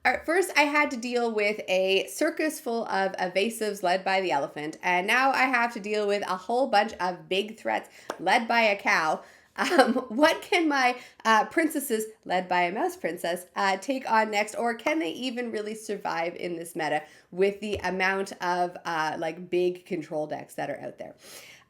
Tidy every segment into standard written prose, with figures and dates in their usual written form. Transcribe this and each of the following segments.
All right, first I had to deal with a circus full of evasives led by the elephant, and now I have to deal with a whole bunch of big threats led by a cow. What can my princesses, led by a mouse princess, take on next, or can they even really survive in this meta with the amount of like big control decks that are out there?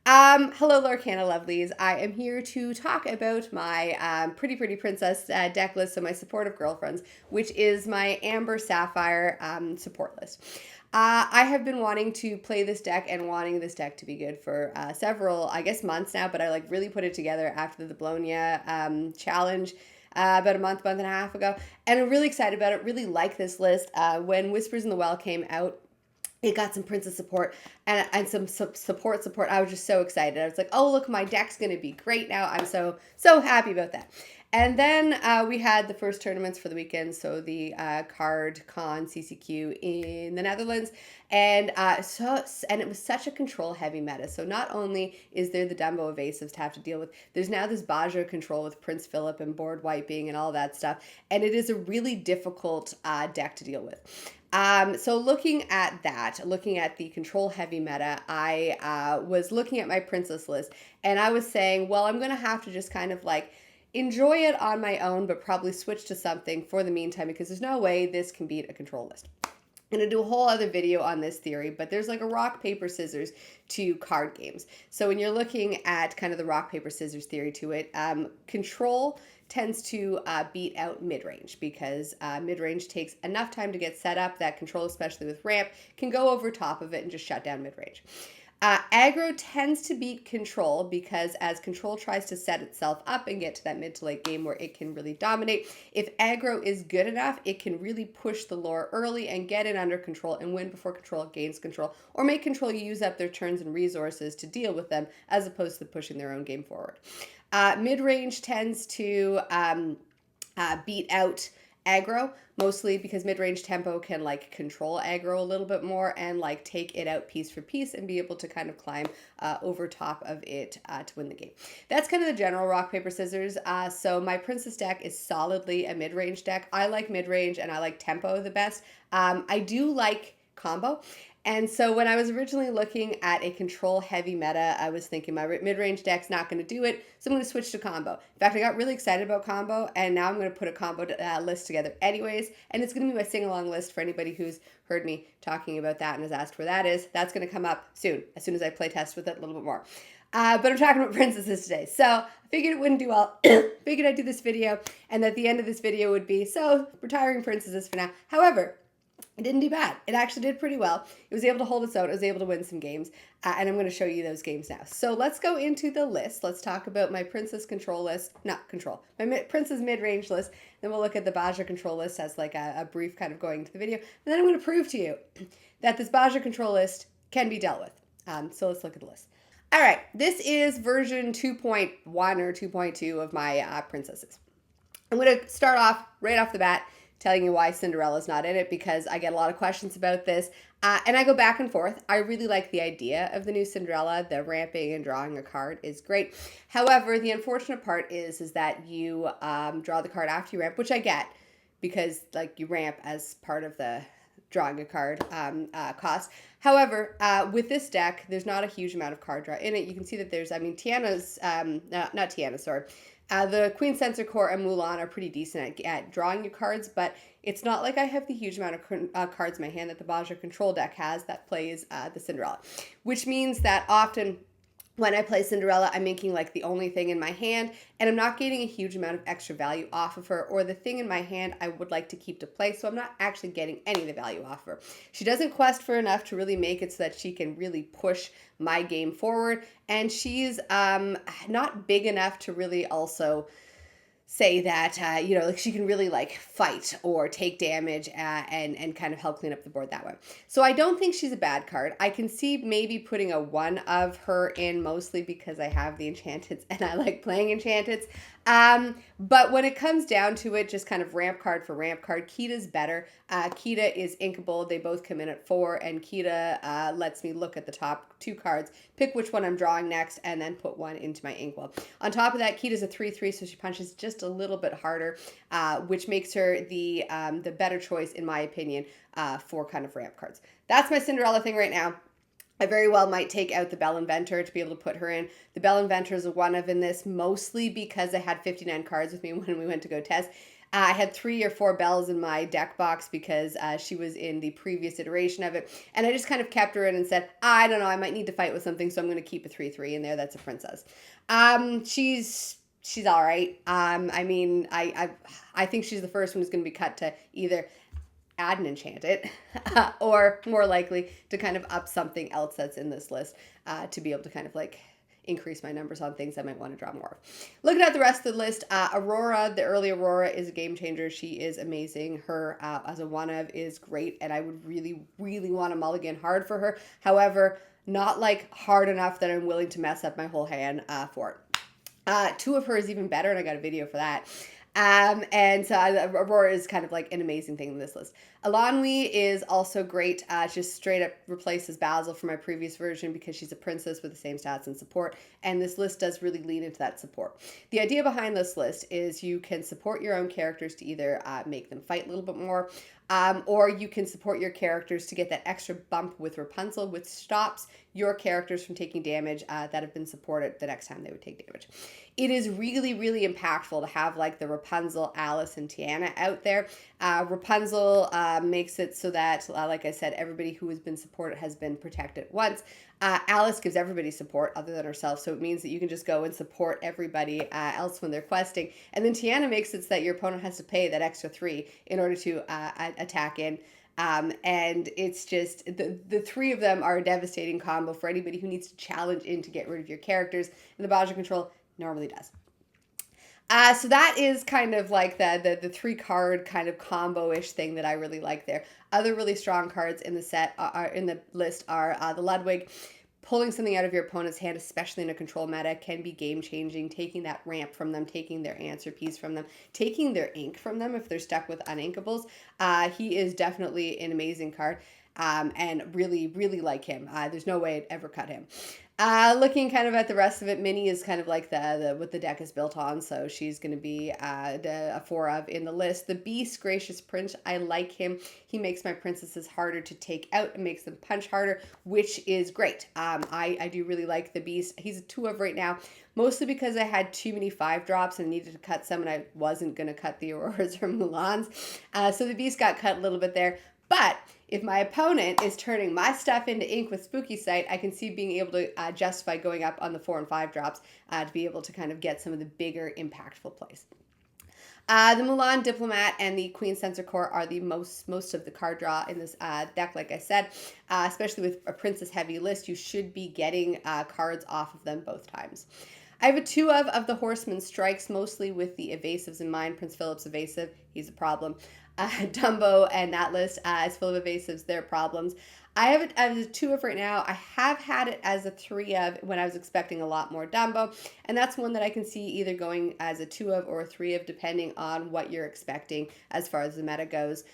Hello, Lorcana lovelies. I am here to talk about my pretty princess deck list of my supportive girlfriends, which is my Amber Sapphire support list. I have been wanting to play this deck and wanting this deck to be good for several, I guess, months now, but I like really put it together after the Bologna challenge. About a month and a half ago, and I'm really excited about it. Really like this list. When Whispers in the Well came out, it got some princess support and some support. I was just so excited. I was like, oh, look, my deck's going to be great now. I'm so happy about that. And then we had the first tournaments for the weekend, so the Card Con CCQ in the Netherlands, and it was such a control heavy meta. So not only is there the Dumbo evasives to have to deal with, there's now this Baja Control with Prince Philip and board wiping and all that stuff, and it is a really difficult deck to deal with. So looking at the control heavy meta, I was looking at my princess list, and I was saying, well, I'm going to have to just kind of like enjoy it on my own, but probably switch to something for the meantime, because there's no way this can beat a control list. I'm going to do a whole other video on this theory, but there's like a rock, paper, scissors to card games. So when you're looking at kind of the rock, paper, scissors theory to it, control tends to beat out mid-range, because mid-range takes enough time to get set up that control, especially with ramp, can go over top of it and just shut down mid-range. Aggro tends to beat control, because as control tries to set itself up and get to that mid to late game where it can really dominate, if aggro is good enough, it can really push the lore early and get it under control and win before control gains control, or make control use up their turns and resources to deal with them, as opposed to pushing their own game forward. Mid-range tends to beat out aggro, mostly because mid-range tempo can like control aggro a little bit more and like take it out piece for piece and be able to kind of climb over top of it to win the game. That's kind of the general rock, paper, scissors. So my princess deck is solidly a mid-range deck. I like mid-range and I like tempo the best. I do like combo. And so when I was originally looking at a control heavy meta, I was thinking my mid-range deck's not going to do it, so I'm going to switch to combo. In fact, I got really excited about combo, and now I'm going to put a combo list together anyways, and it's going to be my sing-along list for anybody who's heard me talking about that and has asked where that is. That's going to come up soon, as soon as I play test with it a little bit more. But I'm talking about princesses today, so I figured it wouldn't do well. Figured I'd do this video, and at the end of this video would be, so, retiring princesses for now. However, it didn't do bad. It actually did pretty well. It was able to hold its own. It was able to win some games. And I'm going to show you those games now. So let's go into the list. Let's talk about my princess control list. Not control. My princess mid-range list. Then we'll look at the Baja control list as like a brief kind of going into the video. And then I'm going to prove to you that this Baja control list can be dealt with. So let's look at the list. All right. This is version 2.1 or 2.2 of my princesses. I'm going to start off right off the bat telling you why Cinderella's not in it, because I get a lot of questions about this, and I go back and forth. I really like the idea of the new Cinderella. The ramping and drawing a card is great. However, the unfortunate part is that you draw the card after you ramp, which I get, because like you ramp as part of the drawing a card cost. However, with this deck, there's not a huge amount of card draw in it. You can see that there's, I mean, Tiana's, not Tiana, sorry. The Queen Sensor Core and Mulan are pretty decent at drawing your cards, but it's not like I have the huge amount of cards in my hand that the Baja Control deck has that plays the Cinderella, which means that often when I play Cinderella, I'm making like the only thing in my hand, and I'm not getting a huge amount of extra value off of her, or the thing in my hand I would like to keep to play, so I'm not actually getting any of the value off of her. She doesn't quest for enough to really make it so that she can really push my game forward, and she's not big enough to really also say that, like she can really like fight or take damage and kind of help clean up the board that way. So I don't think she's a bad card. I can see maybe putting a one of her in, mostly because I have the Enchanteds and I like playing Enchanteds. But when it comes down to it, just kind of ramp card for ramp card, Kita's better. Kita is inkable. They both come in at 4, and Kita lets me look at the top 2 cards, pick which one I'm drawing next, and then put one into my inkwell. On top of that, Kita's a 3/3, so she punches just a little bit harder, which makes her the better choice, in my opinion, for kind of ramp cards. That's my Cinderella thing right now. I very well might take out the Bell Inventor to be able to put her in. The Bell Inventor is a one of in this, mostly because I had 59 cards with me when we went to go test. I had 3 or 4 bells in my deck box because she was in the previous iteration of it. And I just kind of kept her in and said, I don't know, I might need to fight with something, so I'm going to keep a 3/3 in there. That's a princess. She's all right. I mean, I think she's the first one who's going to be cut to either add and enchant it, or more likely to kind of up something else that's in this list to be able to kind of like increase my numbers on things I might want to draw more of. Looking at the rest of the list, Aurora, the early Aurora is a game changer. She is amazing. Her as a one of is great, and I would really, really want to mulligan hard for her. However, not like hard enough that I'm willing to mess up my whole hand for it. 2 of her is even better, and I got a video for that. And so Aurora is kind of like an amazing thing in this list. Elanwi is also great. Just straight up replaces Basil from my previous version because she's a princess with the same stats and support. And this list does really lean into that support. The idea behind this list is you can support your own characters to either make them fight a little bit more, or you can support your characters to get that extra bump with Rapunzel, which stops your characters from taking damage that have been supported the next time they would take damage. It is really, really impactful to have like the Rapunzel, Alice, and Tiana out there. Rapunzel makes it so that, like I said, everybody who has been supported has been protected once. Alice gives everybody support other than herself, so it means that you can just go and support everybody else when they're questing. And then Tiana makes it so that your opponent has to pay that extra 3 in order to attack in. And it's just, the 3 of them are a devastating combo for anybody who needs to challenge in to get rid of your characters, and the Baja Control normally does. So that is kind of like the 3 card kind of combo-ish thing that I really like there. Other really strong cards in the set are in the list are the Ludwig. Pulling something out of your opponent's hand, especially in a control meta, can be game-changing. Taking that ramp from them, taking their answer piece from them, taking their ink from them if they're stuck with uninkables. He is definitely an amazing card, and really, really like him. There's no way I'd ever cut him. Looking kind of at the rest of it, Minnie is kind of like the what the deck is built on, so she's going to be a 4 of in the list. The Beast, Gracious Prince, I like him. He makes my princesses harder to take out and makes them punch harder, which is great. I do really like the Beast. He's a 2 of right now, mostly because I had too many 5 drops and needed to cut some, and I wasn't going to cut the Auroras or Mulans. So the Beast got cut a little bit there. But if my opponent is turning my stuff into ink with Spooky Sight, I can see being able to justify going up on the 4 and 5 drops to be able to kind of get some of the bigger, impactful plays. The Mulan Diplomat and the Queen Sensor Core are the most of the card draw in this deck, like I said. Especially with a princess-heavy list, you should be getting cards off of them both times. I have a 2 of the Horseman Strikes, mostly with the evasives in mind. Prince Philip's evasive, he's a problem. Dumbo and that list is full of evasives, they're problems. I have it as a 2 of right now. I have had it as a 3 of when I was expecting a lot more Dumbo, and that's one that I can see either going as a 2 of or a 3 of, depending on what you're expecting as far as the meta goes.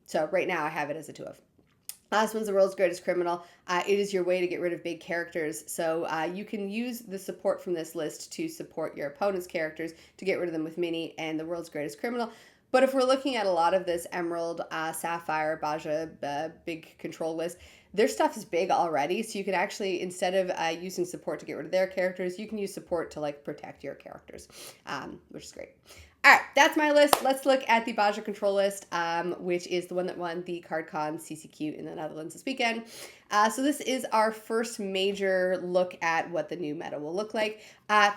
So right now I have it as a 2 of. Last one's the World's Greatest Criminal. It is your way to get rid of big characters, so you can use the support from this list to support your opponent's characters to get rid of them with Minnie and the World's Greatest Criminal. But if we're looking at a lot of this Emerald, Sapphire, Baja, big control list, their stuff is big already, so you can actually, instead of using support to get rid of their characters, you can use support to like protect your characters, which is great. All right, that's my list. Let's look at the Baja Control list, which is the one that won the CardCon CCQ in the Netherlands this weekend. So this is our first major look at what the new meta will look like.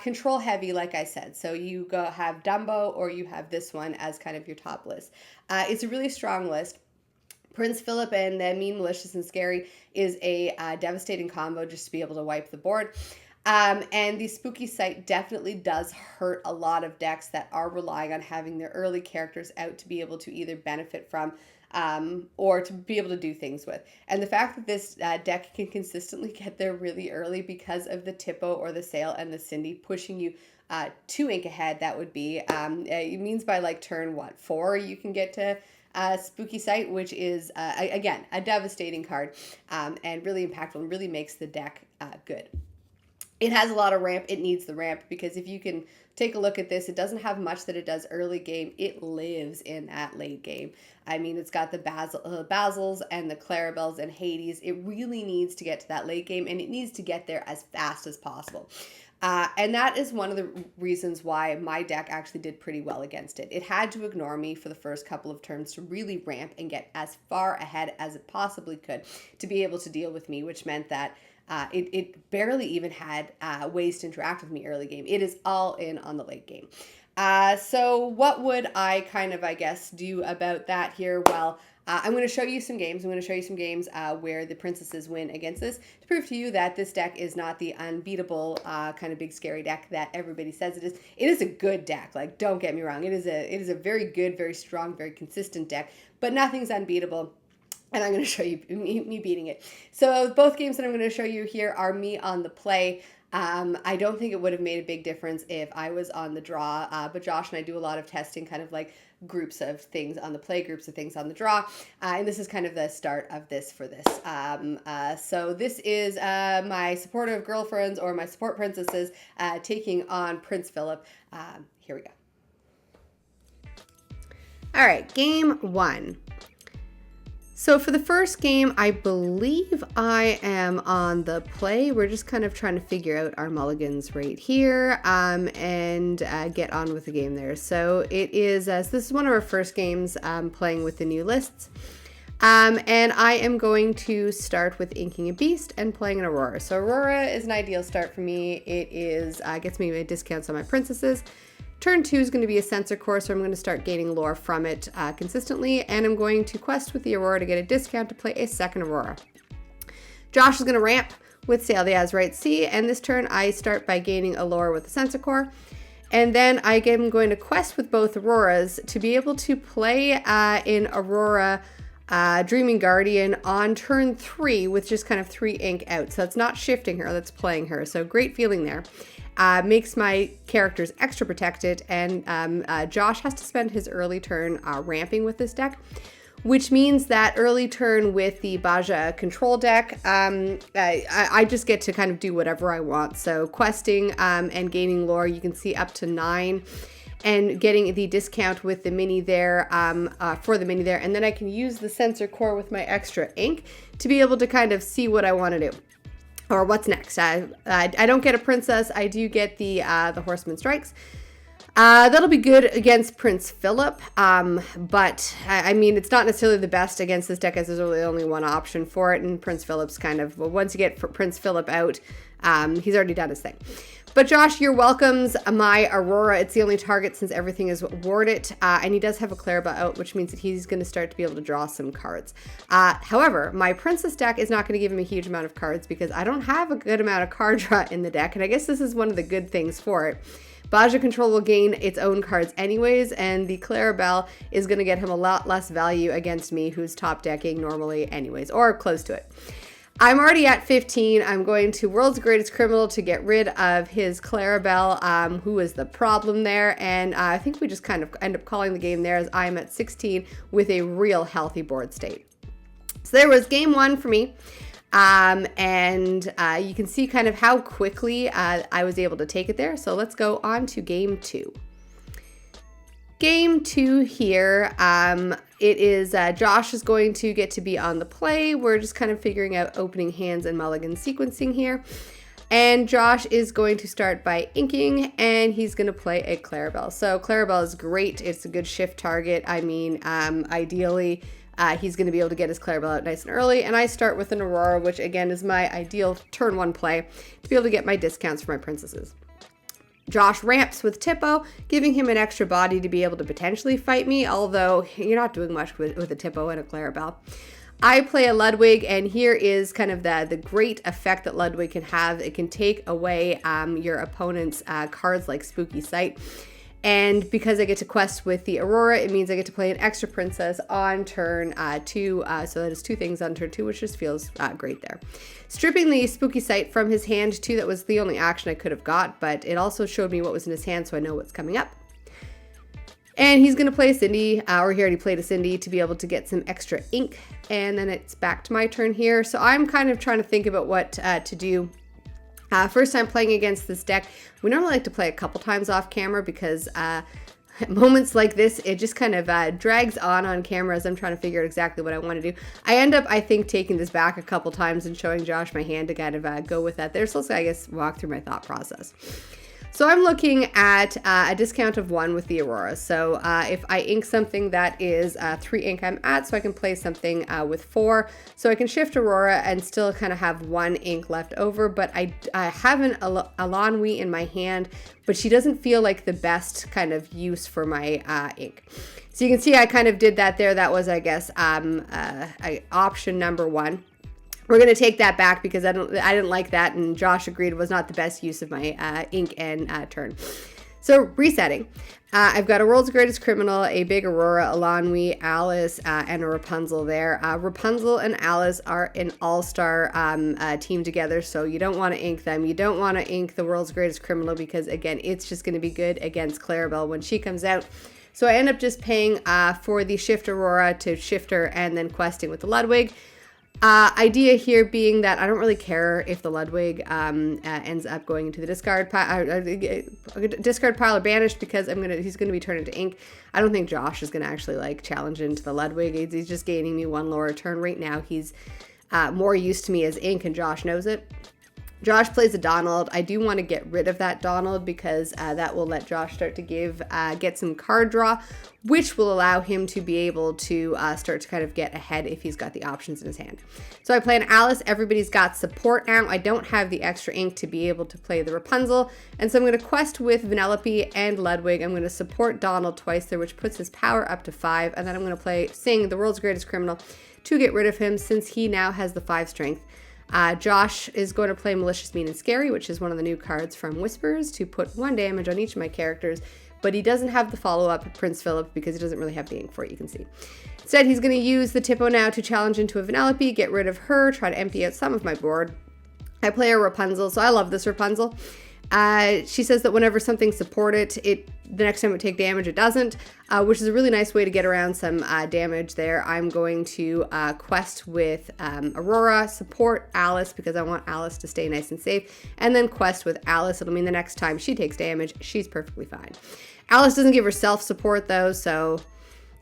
Control heavy, like I said. So you have Dumbo or you have this one as kind of your top list. It's a really strong list. Prince Philip and the Mean, Malicious, and Scary is a devastating combo just to be able to wipe the board. And the Spooky Sight definitely does hurt a lot of decks that are relying on having their early characters out to be able to either benefit from or to be able to do things with. And the fact that this deck can consistently get there really early because of the Tippo or the Sail and the Cindy pushing you 2 ink ahead, that would be. It means by like turn, 4, you can get to Spooky Sight, which is, again, a devastating card, and really impactful and really makes the deck good. It has a lot of ramp. It needs the ramp because if you can take a look at this, it doesn't have much that it does early game. It lives in that late game. I mean, it's got the Basils and the Clarabelles and Hades. It really needs to get to that late game, and it needs to get there as fast as possible. And that is one of the reasons why my deck actually did pretty well against it. It had to ignore me for the first couple of turns to really ramp and get as far ahead as it possibly could to be able to deal with me, which meant that it barely even had ways to interact with me early game. It is all in on the late game. So what would I kind of, I guess, do about that here? Well, I'm going to show you some games. I'm going to show you some games where the princesses win against this to prove to you that this deck is not the unbeatable kind of big scary deck that everybody says it is. It is a good deck. Like, don't get me wrong. It is a very good, very strong, very consistent deck, but nothing's unbeatable. And I'm going to show you me beating it. So both games that I'm going to show you here are me on the play. I don't think it would have made a big difference if I was on the draw, but Josh and I do a lot of testing, kind of like groups of things on the play, groups of things on the draw, and this is kind of the start of this for this. So this is my supportive girlfriends or my support princesses taking on Prince Philip. Here we go. All right, game 1. So for the first game, I believe I am on the play. We're just kind of trying to figure out our mulligans right here and get on with the game there. So it is, so this is one of our first games playing with the new lists. And I am going to start with inking a beast and playing an Aurora. So Aurora is an ideal start for me. It is gets me discounts on my princesses. Turn 2 is going to be a sensor core, so I'm going to start gaining lore from it consistently, and I'm going to quest with the Aurora to get a discount to play a second Aurora. Josh is going to ramp with Sail the Azurite Sea, and this turn I start by gaining a lore with the sensor core, and then I am going to quest with both Auroras to be able to play in Aurora Dreaming Guardian on turn 3 with just kind of 3 ink out. So it's not shifting her, that's playing her. So great feeling there. Makes my characters extra protected, and Josh has to spend his early turn ramping with this deck, which means that early turn with the Baja Control deck, I just get to kind of do whatever I want. So questing and gaining lore, you can see up to 9, and getting the discount with the mini there, for the mini there, and then I can use the sensor core with my extra ink to be able to kind of see what I want to do. Or what's next? I don't get a princess. I do get the Horseman Strikes. That'll be good against Prince Philip, but I mean, it's not necessarily the best against this deck as there's really only one option for it, and Prince Philip's kind of, well, once you get Prince Philip out, he's already done his thing. But Josh, your welcomes my Aurora. It's the only target since everything is warded, and he does have a Clarabelle out, which means that he's going to start to be able to draw some cards. However, my Princess deck is not going to give him a huge amount of cards because I don't have a good amount of card draw in the deck, and I guess this is one of the good things for it. Baja Control will gain its own cards anyways, and the Clarabelle is going to get him a lot less value against me, who's top decking normally anyways, or close to it. I'm already at 15. I'm going to World's Greatest Criminal to get rid of his Clarabelle, who is the problem there. And I think we just kind of end up calling the game there as I'm at 16 with a real healthy board state. So there was game 1 for me. And you can see kind of how quickly I was able to take it there. So let's go on to game 2. Game 2 here, it is Josh is going to get to be on the play. We're just kind of figuring out opening hands and mulligan sequencing here. And Josh is going to start by inking, and he's going to play a Clarabelle. So Clarabelle is great. It's a good shift target. I mean, ideally, he's going to be able to get his Clarabelle out nice and early. And I start with an Aurora, which again is my ideal turn 1 play to be able to get my discounts for my princesses. Josh ramps with Tippo, giving him an extra body to be able to potentially fight me, although you're not doing much with a Tippo and a Clarabelle. I play a Ludwig, and here is kind of the great effect that Ludwig can have. It can take away your opponent's cards like Spooky Sight. And because I get to quest with the Aurora, it means I get to play an extra princess on turn 2. So that is 2 things on turn 2, which just feels great there. Stripping the Spooky Sight from his hand too, that was the only action I could have got, but it also showed me what was in his hand so I know what's coming up. And he's going to play a Cindy, or he already played a Cindy, to be able to get some extra ink. And then it's back to my turn here. So I'm kind of trying to think about what to do. First time playing against this deck. We normally like to play a couple times off camera because moments like this, it just kind of drags on camera as I'm trying to figure out exactly what I want to do. I end up, I think, taking this back a couple times and showing Josh my hand to kind of go with that. There's also, I guess, walk through my thought process. So I'm looking at a discount of 1 with the Aurora. So if I ink something that is 3 ink I'm at, so I can play something with 4. So I can shift Aurora and still kind of have 1 ink left over. But I have an Elanwi in my hand, but she doesn't feel like the best kind of use for my ink. So you can see I kind of did that there. That was, I guess, option number 1. We're going to take that back because I didn't like that, and Josh agreed it was not the best use of my ink and turn. So resetting. I've got a World's Greatest Criminal, a Big Aurora, Elanwi, Alice, and a Rapunzel there. Rapunzel and Alice are an all-star team together, so you don't want to ink them. You don't want to ink the World's Greatest Criminal because, again, it's just going to be good against Clarabelle when she comes out. So I end up just paying for the Shift Aurora to shift her and then questing with the Ludwig. Idea here being that I don't really care if the Ludwig ends up going into the discard pile or banished because he's gonna be turned into ink. I don't think Josh is gonna actually like challenge into the Ludwig. He's just gaining me 1 lower turn right now. He's more used to me as ink, and Josh knows it. Josh plays a Donald. I do want to get rid of that Donald because that will let Josh start to get some card draw, which will allow him to be able to start to kind of get ahead if he's got the options in his hand. So I play an Alice. Everybody's got support now. I don't have the extra ink to be able to play the Rapunzel, and so I'm going to quest with Vanellope and Ludwig. I'm going to support Donald twice there, which puts his power up to 5, and then I'm going to sing the World's Greatest Criminal to get rid of him since he now has the 5 strength. Josh is going to play Malicious, Mean, and Scary, which is one of the new cards from Whispers, to put 1 damage on each of my characters, but he doesn't have the follow-up Prince Philip because he doesn't really have the ink for it, you can see. Instead, he's going to use the Tipo now to challenge into a Vanellope, get rid of her, try to empty out some of my board. I play a Rapunzel, so I love this Rapunzel. She says that whenever something's supported, the next time it take damage, it doesn't, which is a really nice way to get around some damage there. I'm going to quest with Aurora, support Alice because I want Alice to stay nice and safe, and then quest with Alice. It'll mean the next time she takes damage, she's perfectly fine. Alice doesn't give herself support though, so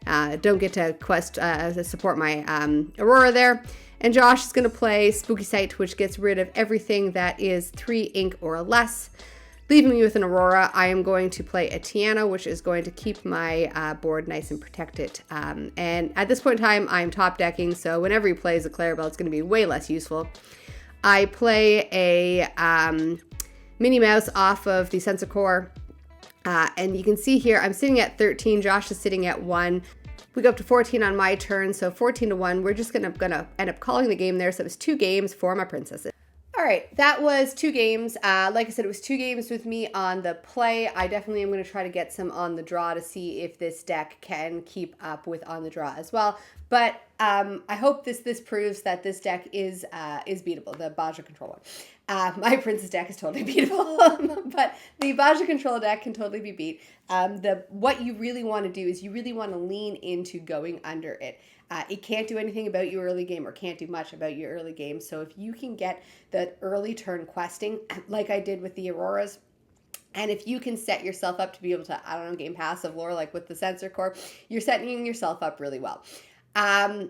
don't get to quest support my Aurora there. And Josh is going to play Spooky Sight, which gets rid of everything that is 3 ink or less, leaving me with an Aurora. I am going to play a Tiana, which is going to keep my board nice and protected. And at this point in time, I'm top decking, so whenever he plays a Clarabelle, it's going to be way less useful. I play a Minnie Mouse off of the Sense of Core, and you can see here I'm sitting at 13. Josh is sitting at 1. We go up to 14 on my turn, so 14-1. We're just gonna end up calling the game there. So it was 2 games for my princesses. All right, that was 2 games. Like I said, it was 2 games with me on the play. I definitely am going to try to get some on the draw to see if this deck can keep up with on the draw as well. But I hope this proves that this deck is beatable, the Baja Control one. My princess deck is totally beatable, but the Baja Control deck can totally be beat. What you really want to do is you really want to lean into going under it. It can't do anything about your early game or can't do much about your early game. So if you can get the early turn questing, like I did with the Auroras, and if you can set yourself up to be able to, I don't know, game passive lore, like with the Sensor Core, you're setting yourself up really well. And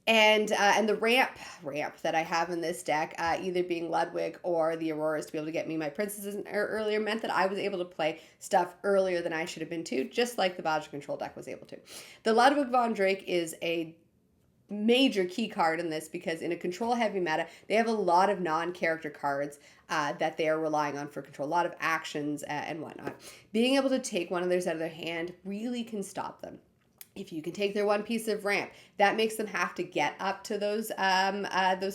the ramp that I have in this deck, either being Ludwig or the Auroras to be able to get me my princesses earlier, meant that I was able to play stuff earlier than I should have been too, just like the Baja Control deck was able to. The Ludwig von Drake is a major key card in this because in a control heavy meta, they have a lot of non-character cards that they are relying on for control, a lot of actions and whatnot. Being able to take one of theirs out of their hand really can stop them. If you can take their one piece of ramp, that makes them have to get up to those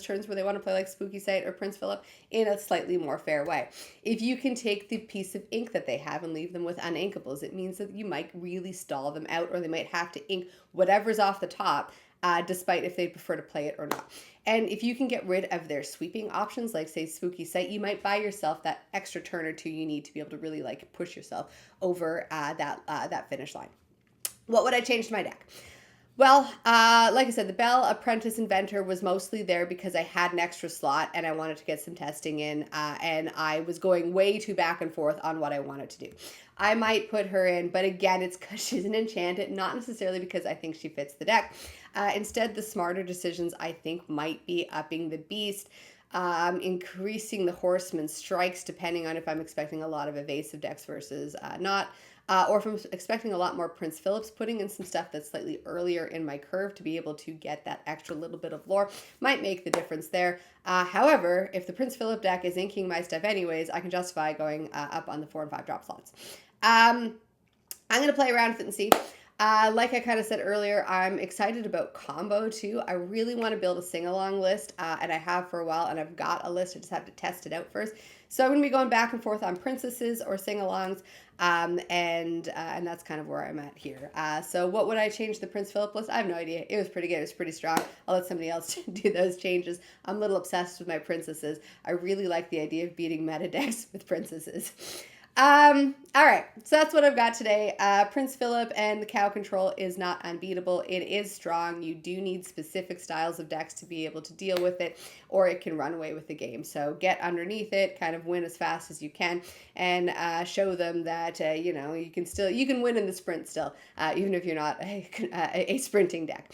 turns where they want to play like Spooky Sight or Prince Philip in a slightly more fair way. If you can take the piece of ink that they have and leave them with uninkables, it means that you might really stall them out, or they might have to ink whatever's off the top, despite if they prefer to play it or not. And if you can get rid of their sweeping options, like say Spooky Sight, you might buy yourself that extra turn or two you need to be able to really like push yourself over that finish line. What would I change to my deck? Well, like I said, the Belle Apprentice Inventor was mostly there because I had an extra slot and I wanted to get some testing in, and I was going way too back and forth on what I wanted to do. I might put her in, but again, it's because she's an enchanted, not necessarily because I think she fits the deck. Instead, the smarter decisions, I think, might be upping the Beast, increasing the Horseman's strikes, depending on if I'm expecting a lot of evasive decks versus not. Or if I'm expecting a lot more Prince Philips, putting in some stuff that's slightly earlier in my curve to be able to get that extra little bit of lore might make the difference there. However, if the Prince Philip deck is inking my stuff anyways, I can justify going up on the 4 and 5 drop slots. I'm going to play around with it and see. Like I kind of said earlier, I'm excited about combo too. I really want to build a sing-along list, and I have for a while, and I've got a list. I just have to test it out first. So I'm going to be going back and forth on princesses or sing-alongs, and that's kind of where I'm at here. So what would I change the Prince Philip list? I have no idea. It was pretty good. It was pretty strong. I'll let somebody else do those changes. I'm a little obsessed with my princesses. I really like the idea of beating meta decks with princesses. All right, so that's what I've got today. Prince Philip and the Cow Control is not unbeatable. It is strong. You do need specific styles of decks to be able to deal with it, or it can run away with the game. So get underneath it, kind of win as fast as you can, and show them that you can win in the sprint still, even if you're not a sprinting deck.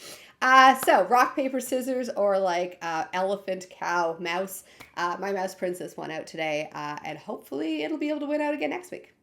So rock, paper, scissors, or like elephant, cow, mouse. My mouse princess won out today, and hopefully it'll be able to win out again next week.